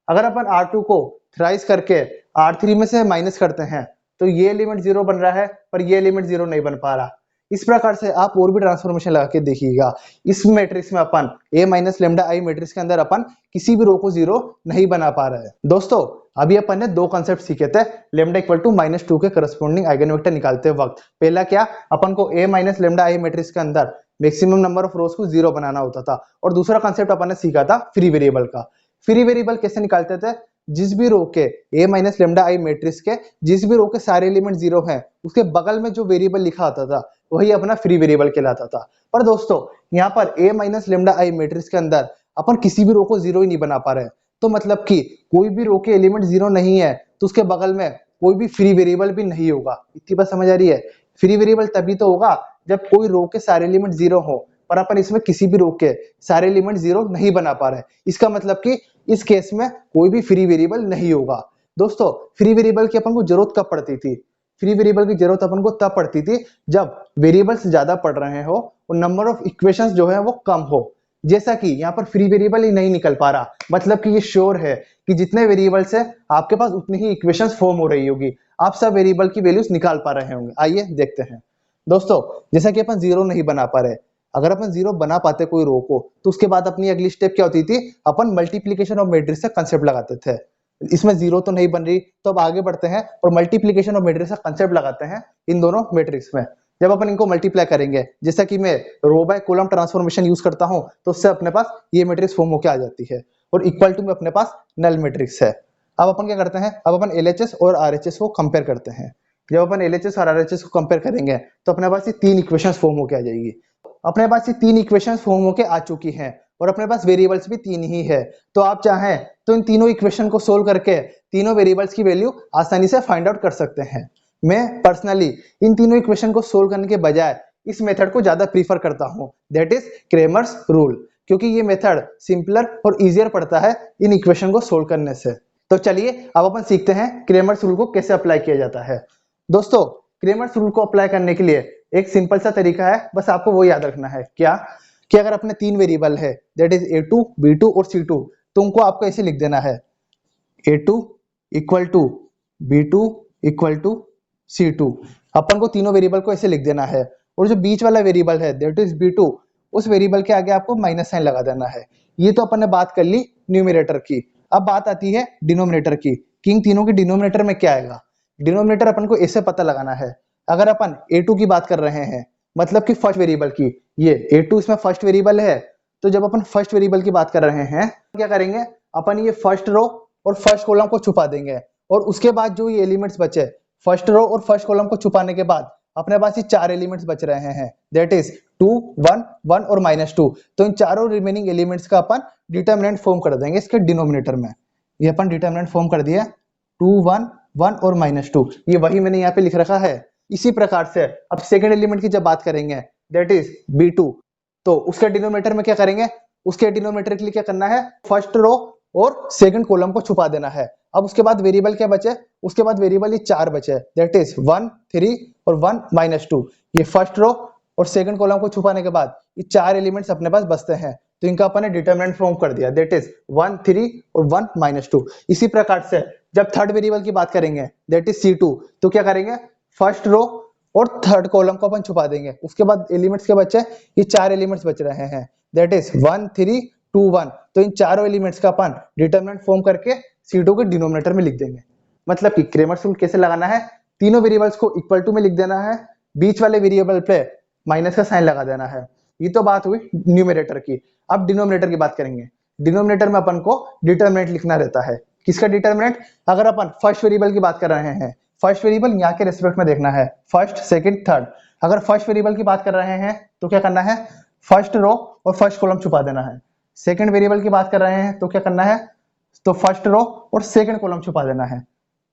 अगर अपन R2 को थ्राइस करके R3 में से माइनस करते हैं, तो ये एलिमेंट जीरो बन रहा है, पर ये एलिमेंट जीरो नहीं बन पा रहा। इस प्रकार से आप और भी ट्रांसफॉर्मेशन लगा के देखिएगा। इस मैट्रिक्स में अपन a minus lambda I matrix के अंदर अपन किसी भी रो को जीरो नहीं बना पा रहे हैं। दोस्तों अभी अपन ने दो कॉन्सेप्ट सीखे थे लेमडा इक्वल टू -2 के करस्पॉन्डिंग आइगन वेक्टर निकालते वक्त। पहला क्या, अपन को a minus lambda I matrix के अंदर मैक्सिमम नंबर ऑफ रोज को जीरो बनाना होता था, और दूसरा कॉन्सेप्ट अपन ने सीखा था फ्री वेरिएबल का। फ्री वेरिएबल कैसे निकालते थे, जिस भी रो के a minus lambda I matrix के जिस भी रो के सारे एलिमेंट जीरो हैं, उसके बगल में जो वेरिएबल लिखा होता था वही अपना फ्री वेरिएबल कहलाता था। पर दोस्तों यहाँ पर a minus lambda I matrix के अंदर अपन किसी भी रो को जीरो ही नहीं बना पा रहे, तो मतलब कि कोई भी रो के एलिमेंट जीरो नहीं है, तो उसके बगल में कोई भी फ्री वेरिएबल भी नहीं होगा। इतनी बात समझ आ रही है। फ्री वेरिएबल तभी तो होगा जब कोई रो के सारे एलिमेंट जीरो हो, पर अपन इसमें किसी भी रो के सारे एलिमेंट जीरो नहीं बना पा रहे। इसका मतलब कि इस केस में कोई भी फ्री वेरिएबल नहीं होगा। दोस्तों फ्री वेरिएबल की अपन को जरूरत कब पड़ती थी, फ्री वेरिएबल की जरूरत अपन को तब पड़ती थी जब वेरिएबल्स ज्यादा पड़ रहे हो और नंबर ऑफ इक्वेशंस जो है वो कम हो। जैसा कि यहाँ पर फ्री वेरिएबल ही नहीं निकल पा रहा, मतलब कि ये श्योर है कि जितने वेरिएबल्स है आपके पास उतनी ही इक्वेशंस फॉर्म हो रही होगी, आप सब वेरिएबल की वैल्यूज निकाल पा रहे होंगे। आइए देखते हैं। दोस्तों जैसा कि अपन जीरो नहीं बना पा रहे, अगर अपन जीरो बना पाते कोई रो को, तो उसके बाद अपनी अगली स्टेप क्या होती थी, अपन मल्टीप्लीकेशन ऑफ मैट्रिक्स का कंसेप्ट लगाते थे। इसमें जीरो तो नहीं बन रही, तो अब आगे बढ़ते हैं और मल्टीप्लीकेशन ऑफ मैट्रिक्स का कंसेप्ट लगाते हैं इन दोनों मैट्रिक्स में। जब अपन इनको मल्टीप्लाई करेंगे, जैसा कि मैं रो बाय कॉलम ट्रांसफॉर्मेशन यूज करता हूं, तो उससे अपने पास ये मैट्रिक्स फॉर्म होकर आ जाती है, और इक्वल टू में अपने पास नल मैट्रिक्स है। अब अपन क्या करते हैं, अब अपन LHS और RHS को कंपेयर करते हैं। जब अपन LHS और RHS को कंपेयर करेंगे, तो अपने पास ये तीन इक्वेशंस फॉर्म होकर आ जाएगी। अपने पास ये तीन इक्वेशंस फॉर्म होके आ चुकी हैं, और अपने पास वेरिएबल्स भी तीन ही है। तो आप चाहें तो इन तीनों इक्वेशन को सोल्व करके तीनों वेरिएबल्स की वैल्यू आसानी से फाइंड आउट कर सकते हैं। मैं पर्सनली इन तीनों इक्वेशन को सोल्व करने के बजाय इस मेथड को ज्यादा प्रीफर करता हूं, दैट इज क्रेमर्स रूल, क्योंकि ये मेथड सिंपलर और इजियर पड़ता है इन इक्वेशन को सोल्व करने से। तो चलिए अब अपन सीखते हैं क्रेमर्स रूल को कैसे अप्लाई किया जाता है। दोस्तों क्रेमर्स रूल को अप्लाई करने के लिए एक सिंपल सा तरीका है, बस आपको वो याद रखना है क्या, कि अगर अपने तीन वेरिएबल है दैट इज a2 b2 और c2, तो उनको आपको ऐसे लिख देना है a2 equal to b2 equal to c2। अपन को तीनों वेरिएबल को ऐसे लिख देना है, और जो बीच वाला वेरिएबल है दैट इज b2, उस वेरिएबल के आगे आपको माइनस साइन लगा देना है। ये तो अपन ने बात कर ली न्यूमरेटर की। अब बात आती है डिनोमिनेटर की, कि इन तीनों के डिनोमिनेटर में क्या आएगा। डिनोमिनेटर अपन को ऐसे पता लगाना है, अगर अपन a2 की बात कर रहे हैं, मतलब कि फर्स्ट वेरिएबल की, ये a2 इसमें फर्स्ट वेरिएबल है, तो जब अपन फर्स्ट वेरिएबल की बात कर रहे हैं, क्या करेंगे, अपन ये फर्स्ट रो और फर्स्ट कॉलम को छुपा देंगे, और उसके बाद जो ये एलिमेंट्स बचे, फर्स्ट रो और फर्स्ट कॉलम को छुपाने के बाद अपने पास ये चार एलिमेंट्स बच रहे हैं, दैट इज 2 1 1 और -2। तो इन चारों रिमेनिंग एलिमेंट्स का अपन डिटरमिनेंट फॉर्म कर देंगे इसके डिनोमिनेटर में। ये अपन डिटरमिनेंट फॉर्म कर दिया 2 1 1 और -2, ये वही मैंने यहाँ पे लिख रखा है। इसी प्रकार से अब सेकंड एलिमेंट की जब बात करेंगे दैट इज b2, तो उसके डिनोमिनेटर में क्या करेंगे, उसके डिनोमिनेटर के लिए क्या करना है, फर्स्ट रो और सेकंड कॉलम को छुपा देना है। अब उसके बाद वेरिएबल क्या बचे, उसके बाद वेरिएबल ये चार बचे, दैट इज 1 3 और 1 -2। ये फर्स्ट रो और सेकंड कॉलम को छुपाने के बाद ये चार एलिमेंट्स अपने पास बचते हैं, तो इनका अपन ने डिटरमिनेंट फॉर्म कर दिया, दैट इज 1 3 और 1 -2। इसी प्रकार से जब थर्ड वेरिएबल की बात करेंगे दैट इज c2, तो क्या करेंगे, फर्स्ट रो और थर्ड कॉलम को अपन छुपा देंगे। उसके बाद एलिमेंट्स के बच्चे ये चार एलिमेंट्स बच रहे हैं, दैट इज 1 3 2 1। तो इन चारों एलिमेंट्स का अपन डिटरमिनेंट फॉर्म करके c2 के डिनोमिनेटर में लिख देंगे। मतलब कि क्रेमर्स रूल कैसे लगाना है, तीनों वेरिएबल्स को इक्वल टू में लिख देना है, बीच वाले वेरिएबल पे माइनस का साइन लगा देना है। ये तो बात हुई न्यूमरेटर की। अब डिनोमिनेटर की बात करेंगे। डिनोमिनेटर में अपन को डिटरमिनेंट लिखना रहता है। किसका डिटरमिनेंट? अगर अपन फर्स्ट वेरिएबल की बात कर रहे हैं, फर्स्ट वेरिएबल यहाँ के रेस्पेक्ट में देखना है, फर्स्ट सेकंड थर्ड। अगर फर्स्ट वेरिएबल की बात कर रहे हैं तो क्या करना है, फर्स्ट रो और फर्स्ट कॉलम छुपा देना है। सेकंड वेरिएबल की बात कर रहे हैं तो क्या करना है, तो फर्स्ट रो और सेकंड कॉलम छुपा देना है।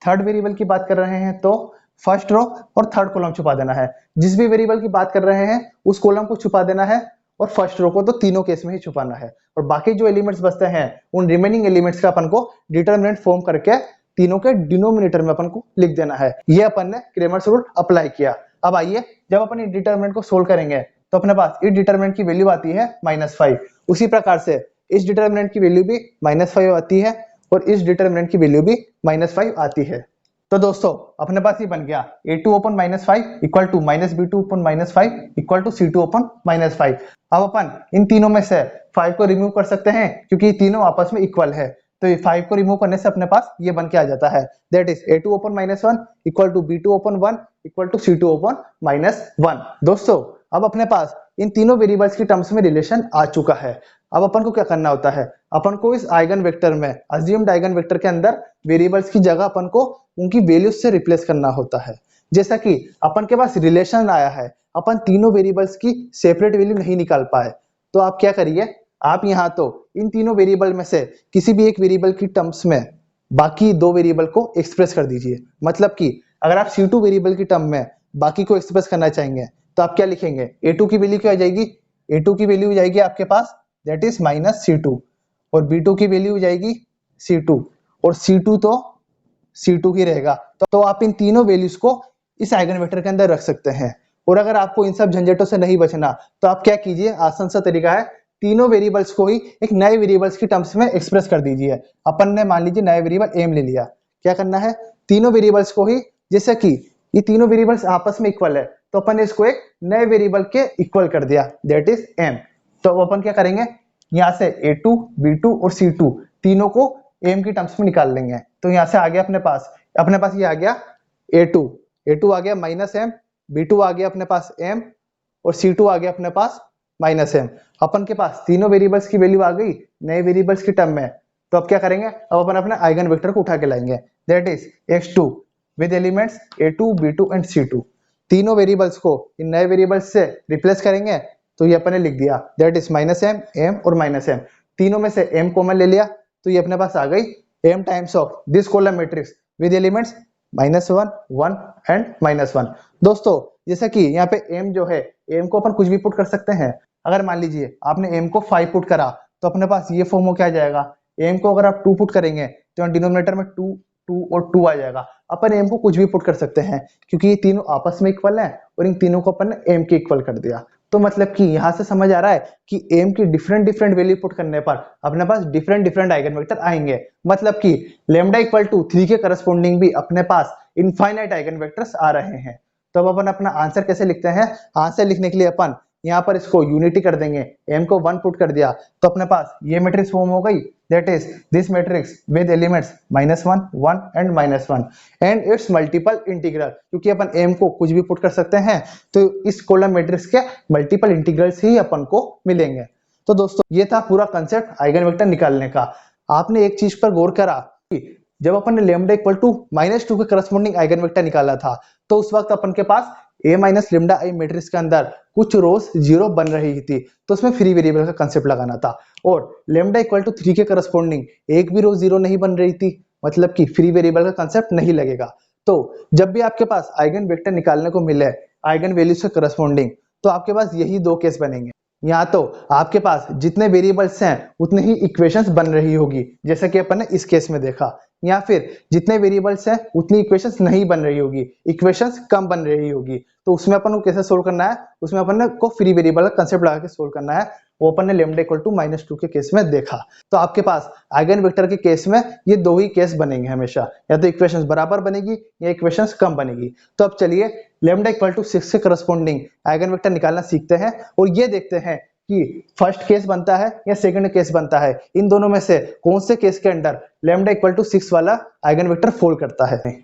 थर्ड वेरिएबल की बात कर रहे हैं तो फर्स्ट रो और थर्ड कॉलम छुपा देना है। जिस भी वेरिएबल की बात कर रहे हैं उस कॉलम को छुपा देना है और फर्स्ट रो को तो तीनों केस में ही छुपाना है। और बाकी जो एलिमेंट्स बचते हैं उन रिमेनिंग एलिमेंट्स का अपन को डिटरमिनेंट फॉर्म करके तीनों के डिनोमिनेटर में अपन को लिख देना है। ये अपन ने क्रेमर्स रूल अप्लाई किया। अब आइए, जब अपन इस डिटरमिनेंट को सोल्व करेंगे तो अपने पास इस डिटरमिनेंट की वैल्यू आती है -5। उसी प्रकार से इस डिटरमिनेंट की वैल्यू भी -5 आती है और इस डिटरमिनेंट की वैल्यू भी -5 आती है। तो दोस्तों अपने पास ये बन गया a2 upon -5 equal to -b2 upon -5 equal to c2 upon -5। अब अपन इन तीनों में से 5 को रिमूव कर सकते हैं क्योंकि ये तीनों आपस में इक्वल है। तो ये 5 को रिमूव करने से अपने पास ये बन के आ जाता है, that is a2 upon -1 equal to b2 upon 1 equal to c2 upon -1। दोस्तों अब अपने पास इन तीनों वेरिएबल्स की टर्म्स में रिलेशन आ चुका है। अब अपन को क्या करना होता है, अपन को इस आइगन वेक्टर में, अज्यूम्ड आइगन वेक्टर के अंदर वेरिएबल्स की जगह अपन को उनकी वैल्यूज से रिप्लेस करना होता है। जैसा कि अपन के पास रिलेशन आया है, अपन तीनों वेरिएबल्स की सेपरेट वैल्यू नहीं निकाल पाए, तो आप क्या करिए, आप यहाँ तो इन तीनों वेरिएबल में से किसी भी एक वेरिएबल की टर्म्स में बाकी दो वेरिएबल को एक्सप्रेस कर दीजिए। मतलब कि अगर आप C2 वेरिएबल की टर्म में बाकी को एक्सप्रेस करना चाहेंगे तो आप क्या लिखेंगे, a2 की वैल्यू क्या हो जाएगी, a2 की वैल्यू हो जाएगी आपके पास दैट इज -c2 और b2 की वैल्यू हो जाएगी c2 और c2 तो c2 ही रहेगा। तो आप इन तीनों वैल्यूज को इस आइगन वेक्टर के अंदर रख सकते हैं। और अगर आपको इन सब झंझटों से नहीं बचना तो आप क्या कीजिए, आसान सा तरीका है, तीनों वेरिएबल्स को ही एक नए वेरिएबल्स की टर्म्स में एक्सप्रेस कर दीजिए। अपन ने मान लीजिए नए वेरिएबल m ले लिया, क्या करना है, तीनों वेरिएबल्स को ही, जैसे कि ये तीनों वेरिएबल्स आपस में इक्वल है तो अपन ने इसको एक नए वेरिएबल के इक्वल कर दिया दैट इज m। तो अपन क्या करेंगे, यहाँ से a2 b2 और c2 तीनों को m की टर्म्स में निकाल लेंगे। तो यहाँ से आ गया अपने पास ये आ गया a2 आ गया -m, b2 आ गया अपने पास m और c2 आ गया अपने पास -m। अपन के पास तीनों वेरिएबल्स की वैल्यू आ गई नए वेरिएबल्स की टर्म में। तो अब क्या करेंगे, अब अपन अपने आइगन वेक्टर को उठा के लाएंगे that is x2 with elements a2 b2 and c2। तीनों वेरिएबल्स को इन नए वेरिएबल्स से रिप्लेस करेंगे तो ये अपने लिख दिया दैट इज -m m और -m। तीनों में से m कॉमन ले लिया तो ये अपने पास आ गई m times of this column matrix with elements -1 1 and -1। दोस्तों जैसा कि यहाँ पे m जो है, m को अपन कुछ भी पुट कर सकते हैं। अगर मान लीजिए आपने m को 5 पुट करा तो अपने पास ये फॉर्म हो क्या आ जाएगा, m को अगर आप 2 पुट करेंगे तो डिनोमिनेटर में 2 2 और 2 आ जाएगा। अपन m को कुछ भी पुट कर सकते हैं क्योंकि ये तीनों आपस में इक्वल है और इन तीनों को अपन ने m के इक्वल कर दिया। तो मतलब कि यहाँ से समझ आ रहा है कि m की डिफरेंट वैल्यू पुट करने पर अपने पास डिफरेंट आइगन वेक्टर आएंगे। मतलब कि लैम्डा इक्वल टू 3 के करस्पॉन्डिंग भी अपने पास इनफाइनाइट आइगन वेक्टर्स आ रहे हैं। तो अब अपन अपना आंसर कैसे लिखते हैं, आंसर लिखने के लिए अपन यहाँ पर इसको यूनिटी कर देंगे, m को 1 पुट कर दिया तो अपने पास ये मैट्रिक्स फॉर्म हो गई that is this matrix with elements -1 1 and -1 and it's multiple integral. क्योंकि अपन m को कुछ भी पुट कर सकते हैं तो इस कॉलम मैट्रिक्स के मल्टीपल इंटीग्रल्स ही अपन को मिलेंगे। तो दोस्तों ये था पूरा कंसेप्ट आइगन वेक्टर निकालने का। आपने एक चीज पर गौर करा कि जब अपन ने लैम्डा इक्वल टू -2 के करस्पॉन्डिंग आइगन वेक्टर निकाला था तो उस वक्त अपन के पास a minus lambda I matrix के अंदर कुछ रोज 0 बन रही थी तो उसमें फ्री वेरिएबल का कंसेप्ट लगाना था। और लेमडा इक्वल टू 3 के करस्पॉन्डिंग एक भी रो 0 नहीं बन रही थी, मतलब कि फ्री वेरिएबल का कंसेप्ट नहीं लगेगा। तो जब भी आपके पास आइगन वेक्टर निकालने को मिले आइगन वैल्यू से करस्पॉन्डिंग तो आपके पास यही दो केस बनेंगे। यहाँ तो आपके पास जितने वेरिएबल्स हैं उतने ही इक्वेशंस बन रही होगी जैसा कि अपन ने इस केस में देखा, या फिर जितने वेरिएबल्स हैं उतनी इक्वेशंस नहीं बन रही होगी, इक्वेशंस कम बन रही होगी। तो उसमें अपन को कैसे सोल्व करना है, उसमें अपन को फ्री वेरिएबल का कंसेप्ट लगा के सोल्व करना है। वो अपन ने लेमडा इक्वल टू -2 के केस में देखा। तो आपके पास आइगन वेक्टर के केस में ये दो ही केस बनेंगे हमेशा, या तो इक्वेशंस बराबर बनेगी या इक्वेशंस कम बनेगी। तो अब चलिए लेमडा इक्वल टू 6 से करस्पॉन्डिंग आइगन वेक्टर निकालना सीखते हैं और ये देखते हैं कि फर्स्ट केस बनता है या सेकंड केस बनता है, इन दोनों में से कौन से केस के अंदर लैम्डा इक्वल टू 6 वाला आइगन वेक्टर फॉल करता है।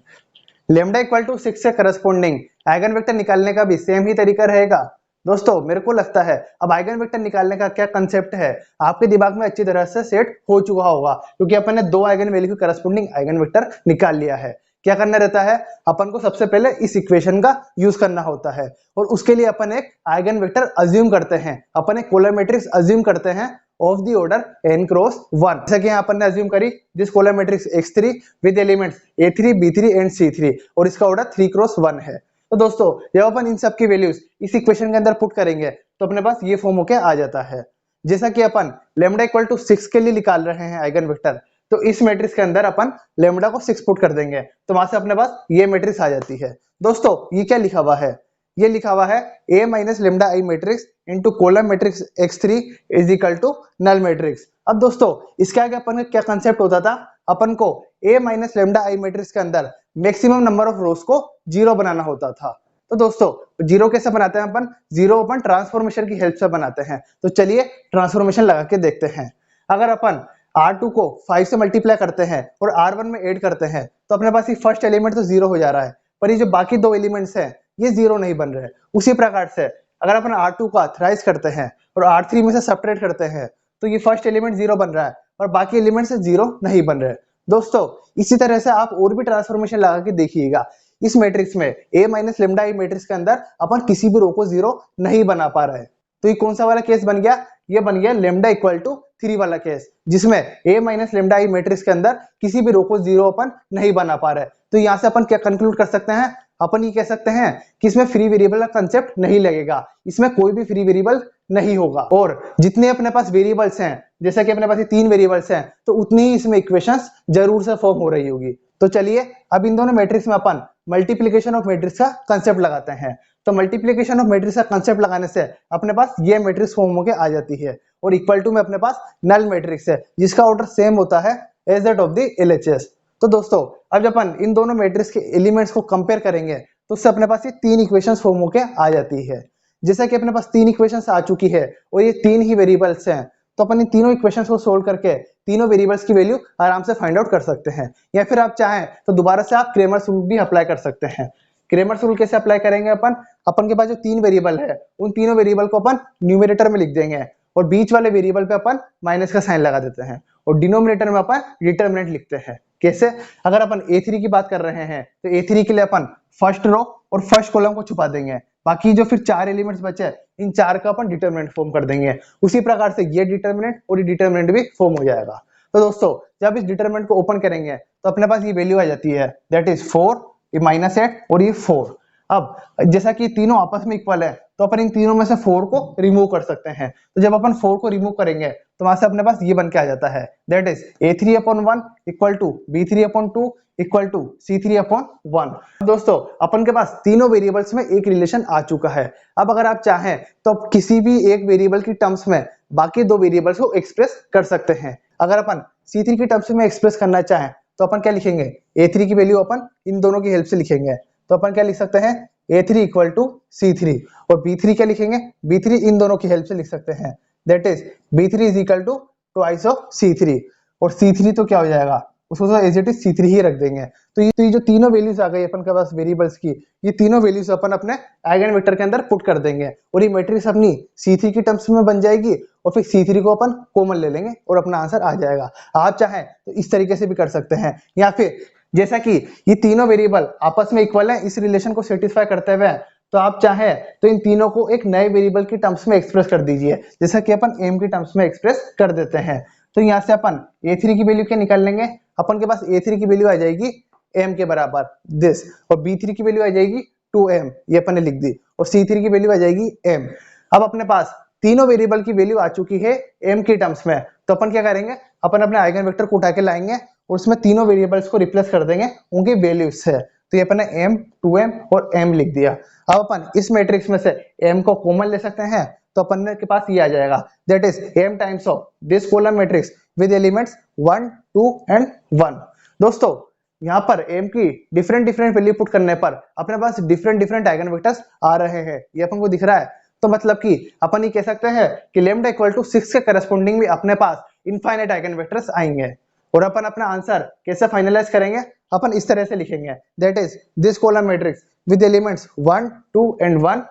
लैम्डा इक्वल टू 6 से करस्पॉन्डिंग आइगन वेक्टर निकालने का भी सेम ही तरीका रहेगा। दोस्तों मेरे को लगता है अब आइगन वेक्टर निकालने का क्या कंसेप्ट है आपके दिमाग में अच्छी तरह से सेट हो चुका होगा, क्योंकि अपन ने दो आइगन वैल्यू की करस्पॉन्डिंग आइगन वेक्टर निकाल लिया है। क्या करना रहता है, अपन को सबसे पहले इस इक्वेशन का यूज करना होता है और उसके लिए अपन एक आइगन वेक्टर अज्यूम करते हैं, अपन एक कॉलम मैट्रिक्स अज्यूम करते हैं of the order n cross 1। जैसा कि यहाँ अपन ने अज्यूम करी this column matrix x3 with elements a3 b3 and c3 और इसका ऑर्डर 3 क्रॉस 1 है। तो दोस्तों जब अपन इन सब की वैल्यूज इस इक्वेशन के अंदर पुट करेंगे तो अपने पास ये फॉर्म होके आ जाता है। जैसा कि अपन लैम्डा इक्वल टू 6 के लिए निकाल रहे हैं आइगन वेक्टर, तो इस मैट्रिक्स के अंदर अपन लैम्डा को 6 पुट कर देंगे तो वहां से अपने पास ये मैट्रिक्स आ जाती है। दोस्तों ये क्या लिखा हुआ है, ये लिखा हुआ है a minus lambda I matrix into column matrix x3 is equal to null matrix. अब दोस्तों इसके आगे अपन का क्या कंसेप्ट होता था, अपन को a minus lambda I matrix के अंदर मैक्सिमम नंबर ऑफ रोज को 0 बनाना होता था। तो दोस्तों 0 कैसे बनाते हैं अपन, 0 अपन ट्रांसफॉर्मेशन की हेल्प से बनाते हैं। तो चलिए ट्रांसफॉर्मेशन लगा के देखते हैं। अगर अपन R2 को 5 से मल्टीप्लाई करते हैं और R1 में ऐड करते हैं तो अपने पास ये फर्स्ट एलिमेंट तो 0 हो जा रहा है, पर ये जो बाकी दो एलिमेंट्स हैं ये 0 नहीं बन रहे। उसी प्रकार से अगर अपन R2 का थ्राइस करते हैं और R3 में से सब्ट्रैक्ट करते हैं तो ये फर्स्ट एलिमेंट 0 बन रहा है और बाकी एलिमेंट से 0 नहीं बन रहे। दोस्तों इसी तरह से आप और भी ट्रांसफॉर्मेशन लगा के देखिएगा। इस मैट्रिक्स में a minus lambda I matrix के अंदर अपन किसी भी रो को 0 नहीं बना पा रहे। तो ये कौन सा वाला केस बन गया, ये बन गया लेमडा इक्वल टू 3 वाला केस, जिसमें a minus lambda I matrix के अंदर किसी भी रो को 0 अपन नहीं बना पा रहे। तो यहाँ से अपन क्या कंक्लूड कर सकते हैं, अपन ये कह सकते हैं कि इसमें फ्री वेरिएबल का कंसेप्ट नहीं लगेगा, इसमें कोई भी फ्री वेरिएबल नहीं होगा। और जितने अपने पास वेरिएबल्स हैं, जैसा कि अपने पास ये 3 वेरिएबल्स हैं, तो उतनी ही इसमें इक्वेशंस जरूर से फॉर्म हो रही होगी। तो चलिए अब इन दोनों मैट्रिक्स में अपन मल्टीप्लिकेशन ऑफ मैट्रिक्स का कंसेप्ट लगाते हैं। तो मल्टीप्लिकेशन ऑफ मैट्रिक्स का कंसेप्ट लगाने से अपने पास ये मैट्रिक्स फॉर्म होके आ जाती है और इक्वल टू में अपने पास नल मैट्रिक्स है जिसका ऑर्डर सेम होता है as that of the LHS। तो दोस्तों अब जब अपन इन दोनों मैट्रिक्स के एलिमेंट्स को कंपेयर करेंगे तो उससे अपने पास ये 3 इक्वेशंस फॉर्म होके आ जाती है। जैसा कि अपने पास 3 इक्वेशंस आ चुकी है और ये 3 ही वेरिएबल्स हैं, तो अपन इन तीनों इक्वेशंस को सोल्व करके तीनों वेरिएबल्स की वैल्यू आराम से फाइंड आउट कर सकते हैं। या फिर आप चाहें तो दोबारा से आप क्रेमर्स रूल भी अप्लाई कर सकते हैं। क्रेमर्स रूल कैसे अप्लाई करेंगे, अपन के पास जो 3 वेरिएबल है उन तीनों वेरिएबल को अपन न्यूमरेटर में लिख देंगे और बीच वाले वेरिएबल पे अपन माइनस का साइन लगा देते हैं और डिनोमिनेटर में अपन डिटरमिनेंट लिखते हैं। कैसे, अगर अपन A3 की बात कर रहे हैं तो A3 के लिए अपन फर्स्ट रो और फर्स्ट कॉलम को छुपा देंगे, बाकी जो फिर 4 एलिमेंट्स बचे इन 4 का अपन डिटरमिनेंट फॉर्म कर देंगे। उसी प्रकार से ये डिटरमिनेंट और ये डिटरमिनेंट भी फॉर्म हो जाएगा। तो दोस्तों जब इस डिटरमिनेंट को ओपन करेंगे तो अपने पास ये वैल्यू आ जाती है, दैट इज 4, ये -8 और ये 4। अब जैसा कि तीनों आपस में इक्वल है तो अपन इन तीनों में से 4 को रिमूव कर सकते हैं। तो जब अपन 4 को रिमूव करेंगे तो वहां से अपने पास ये बन के आ जाता है, that is A3/1 equal to B3/2 equal to C3/1। दोस्तों अपन के पास तीनों वेरिएबल्स में एक रिलेशन आ चुका है। अब अगर आप चाहें तो आप किसी भी एक वेरिएबल की टर्म्स में बाकी दो वेरिएबल्स को एक्सप्रेस कर सकते हैं। अगर अपन C3 की टर्म्स में एक्सप्रेस करना चाहें तो अपन क्या लिखेंगे, A3 की वैल्यू अपन इन दोनों की हेल्प से लिखेंगे। तो अपन क्या लिख सकते हैं, A3 इक्वल टू C3 और B3 क्या लिखेंगे, B3 इन दोनों की हेल्प से लिख सकते हैं, that is B3 is equal to twice of C3 और C3 तो क्या हो जाएगा, उसको तो एज इट इज C3 ही रख देंगे। तो ये जो तीनों वैल्यूज आ गई अपन के पास वेरिएबल्स की, ये तीनों वैल्यूज अपन अपने आइगन वेक्टर के अंदर पुट कर देंगे और ये मैट्रिक्स अपनी C3 की टर्म्स में बन जाएगी और फिर C3 को अपन कॉमन ले लेंगे और अपना आंसर आ जाएगा। आप चाहें तो इस तरीके से भी कर सकते हैं, या फिर जैसा कि ये तीनों वेरिएबल आपस में इक्वल है, इस रिलेशन को सेटिस्फाई करते हुए, तो आप चाहें तो इन तीनों को एक नए वेरिएबल की टर्म्स में एक्सप्रेस कर दीजिए, जैसा कि अपन m की टर्म्स में एक्सप्रेस कर देते हैं। तो यहाँ से अपन A3 की वैल्यू क्या निकाल लेंगे, अपन के पास A3 की वैल्यू आ जाएगी m के बराबर दिस और B3 की वैल्यू आ जाएगी 2m, ये अपन ने लिख दी, और C3 की वैल्यू आ जाएगी m। अब अपने पास तीनों वेरिएबल की वैल्यू आ चुकी है m की टर्म्स में, तो अपन क्या करेंगे, अपन अपने आइगन वेक्टर को उठा के लाएंगे और उसमें तीनों वेरिएबल्स को रिप्लेस कर देंगे उनकी वैल्यूज से। तो ये अपन ने m, 2m और m लिख दिया। अब अपन इस मैट्रिक्स में से m को कॉमन ले सकते हैं, तो अपन के पास ये आ जाएगा, that is m times of this column matrix with elements 1, 2 and 1। दोस्तों यहाँ पर m की डिफरेंट वैल्यू पुट करने पर अपने पास डिफरेंट आइगन वेक्टर्स आ रहे हैं, ये अपन को दिख रहा है। तो मतलब कि अपन ये कह सकते हैं कि लेमडा इक्वल टू 6 के करस्पॉन्डिंग भी अपने पास इनफाइनाइट आइगन वेक्टर्स आएंगे। और अपन अपना आंसर कैसे फाइनलाइज करेंगे, अपन इस तरह से लिखेंगे, that is this column matrix with elements 1 2 and 1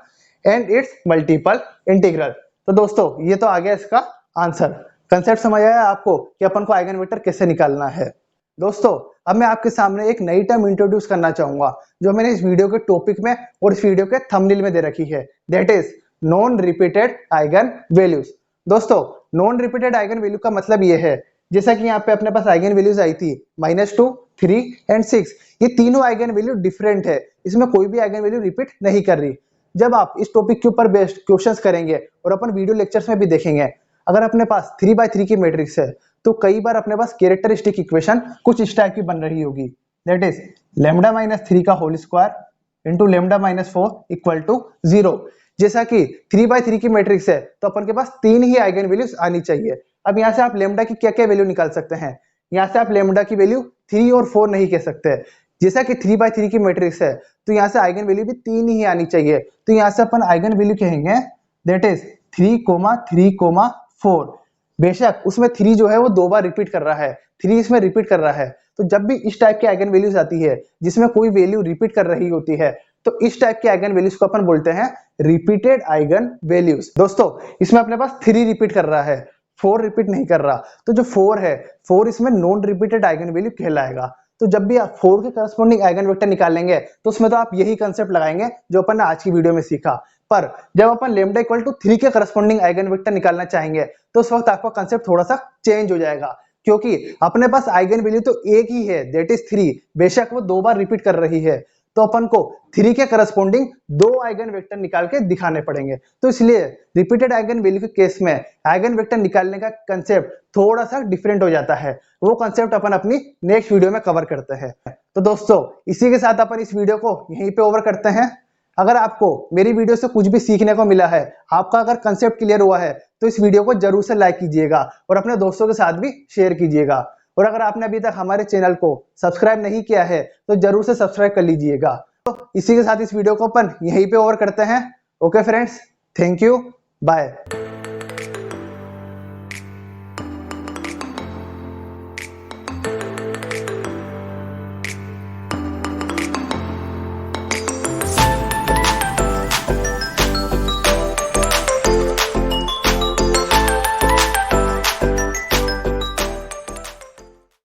and it's multiple integral. तो दोस्तों ये तो आ गया इसका आंसर। कंसेप्ट समझ आया आपको कि अपन को आइगन वेक्टर कैसे निकालना है। दोस्तों अब मैं आपके सामने एक नई टर्म इंट्रोड्यूस करना चाहूंगा जो मैंने इस वीडियो के टॉपिक में और इस वीडियो के थंबनेल में दे रखी है, that is non repeated eigen values. दोस्तों नॉन रिपीटेड आइगन वैल्यू का मतलब ये है, जैसा कि यहाँ पे अपने पास आइगन वैल्यूज आई थी -2, 3 एंड 6, ये तीनों आइगन वैल्यू डिफरेंट है, इसमें कोई भी आइगन वैल्यू रिपीट नहीं कर रही। जब आप इस टॉपिक के ऊपर बेस्ड क्वेश्चंस करेंगे और अपन वीडियो लेक्चर्स में भी देखेंगे, अगर अपने पास 3x3 की मैट्रिक्स है तो कई बार अपने पास कैरेक्टरिस्टिक इक्वेशन कुछ इस टाइप की बन रही होगी, दैट इज λ-3 का whole square into λ-4 equal to 0। जैसा कि 3x3 की मैट्रिक्स है तो अपन के पास 3 ही आइगन वैल्यूज आनी चाहिए। अब यहाँ से आप लेमडा की क्या क्या वैल्यू निकाल सकते हैं, यहाँ से आप लेमडा की वैल्यू 3 और 4 नहीं कह सकते। जैसा कि 3x3 की मैट्रिक्स है तो यहाँ से आइगन वैल्यू भी 3 ही आनी चाहिए, तो यहाँ से अपन आइगन वैल्यू कहेंगे दैट इज 3,3,4। बेशक उसमें 3 जो है वो 2 बार रिपीट कर रहा है, 3 इसमें रिपीट कर रहा है, तो जब भी इस टाइप की आइगन वैल्यूज आती है जिसमें कोई वैल्यू रिपीट कर रही होती है तो इस टाइप के आइगन वैल्यूज को अपन बोलते हैं रिपीटेड आइगन वैल्यूज। दोस्तों इसमें अपने पास 3 रिपीट कर रहा है, 4 रिपीट नहीं कर रहा, तो जो 4 है 4 इसमें नॉन रिपीटेड आइगन वैल्यू कहलाएगा। तो जब भी आप 4 के करस्पॉन्डिंग आइगन वेक्टर निकालेंगे तो उसमें तो आप यही कंसेप्ट लगाएंगे जो अपन ने आज की वीडियो में सीखा। पर जब अपन लेमडा इक्वल टू 3 के करस्पॉन्डिंग आइगन वेक्टर निकालना चाहेंगे तो उस वक्त आपका कंसेप्ट थोड़ा सा चेंज हो जाएगा, क्योंकि अपने पास आइगन वैल्यू तो एक ही है दैट इज 3, बेशक वो 2 बार रिपीट कर रही है, तो अपन को 3 के करस्पॉन्डिंग 2 आइगन वेक्टर निकाल के दिखाने पड़ेंगे। तो इसलिए रिपीटेड आइगन वैल्यू के केस में आइगन वेक्टर निकालने का कंसेप्ट थोड़ा सा डिफरेंट हो जाता है, वो कंसेप्ट अपन अपनी नेक्स्ट वीडियो में कवर करते हैं। तो दोस्तों इसी के साथ अपन इस वीडियो को यहीं पे ओवर करते हैं। अगर आपको मेरी वीडियो से कुछ भी सीखने को मिला है, आपका अगर कंसेप्ट क्लियर हुआ है तो इस वीडियो को जरूर से लाइक कीजिएगा और अपने दोस्तों के साथ भी शेयर कीजिएगा। और अगर आपने अभी तक हमारे चैनल को सब्सक्राइब नहीं किया है तो जरूर से सब्सक्राइब कर लीजिएगा। तो इसी के साथ इस वीडियो को अपन यहीं पे ओवर करते हैं। Okay friends, thank you, bye.